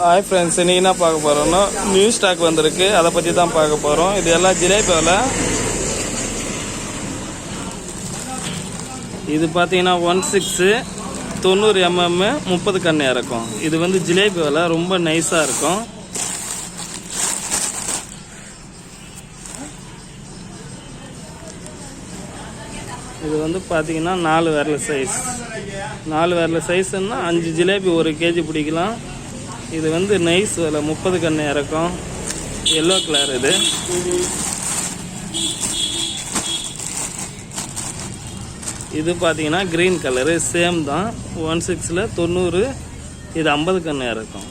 Hi friends, இன்றைக்கி என்ன பார்க்க போகிறோன்னா நியூ ஸ்டாக் வந்திருக்கு, அதை பற்றி தான் பார்க்க போகிறோம். இது எல்லாம் ஜிலேபி விலை. இது பார்த்தீங்கன்னா 16 90 mm 30 கன்று இறக்கும். இது வந்து ஜிலேபி விலை, ரொம்ப நைஸாக இருக்கும். இது வந்து பார்த்தீங்கன்னா 4 விரல் சைஸ். 4 விரல் சைஸ்ன்னா 5 ஜிலேபி 1 kg பிடிக்கலாம். இது வந்து நைஸ் விலை, 30 கன்று இறக்கும். Yellow colour. இது பார்த்தீங்கன்னா க்ரீன் கலரு, சேம் தான். 16 90. இது 50 கன்று இறக்கும்.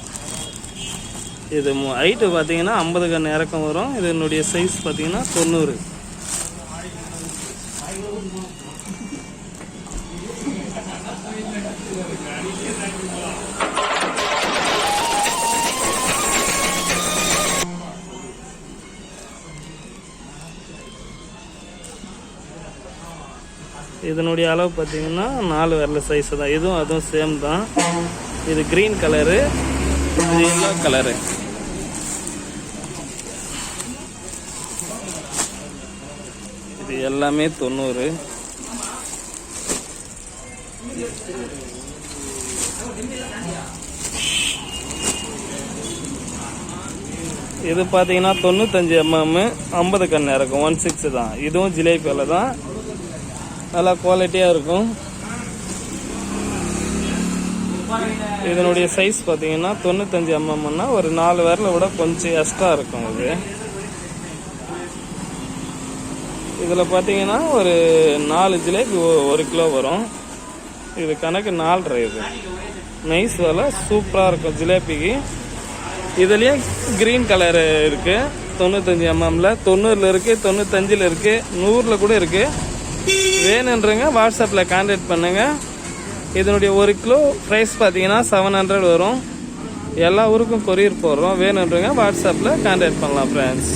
இது ஹைட்டு பார்த்தீங்கன்னா 50 கன்று இறக்கம் வரும். இதனுடைய சைஸ் பார்த்தீங்கன்னா 90. இதனுடைய அளவு பார்த்தீங்கன்னா 4 விரல் சைஸ் தான். அதுவும் சேம் தான். இது க்ரீன் கலரு, இது எல்லோ கலரு. இது எல்லாமே 90. இது பார்த்தீங்கன்னா 95 mm 50 கன்று இறக்கும். 16 தான். இதுவும் ஜிலேபி விலை தான், நல்லா குவாலிட்டியாக இருக்கும். இதனுடைய சைஸ் பார்த்தீங்கன்னா 95 mmன்னா ஒரு 4 விரலை விட கொஞ்சம் எக்ஸ்ட்ரா இருக்கும். இதில் பார்த்தீங்கன்னா ஒரு 4 ஜிலேபி 1 கிலோ வரும். இது கணக்கு 4.5. இது நைஸ் விலை, சூப்பராக இருக்கும் ஜிலேபிக்கு. இதுலேயே க்ரீன் கலர் இருக்குது. 95 mmல 90 இருக்குது, 95 இருக்குது, 100 கூட இருக்குது. வேணுன்றங்க வாட்ஸ்அப்பில் கான்டாக்ட் பண்ணுங்கள். இதனுடைய 1 கிலோ ப்ரைஸ் பார்த்தீங்கன்னா 700 வரும். எல்லா ஊருக்கும் கொரியர் போடுறோம். வேணுன்றங்க வாட்ஸ்அப்பில் கான்டாக்ட் பண்ணலாம் ஃப்ரெண்ட்ஸ்.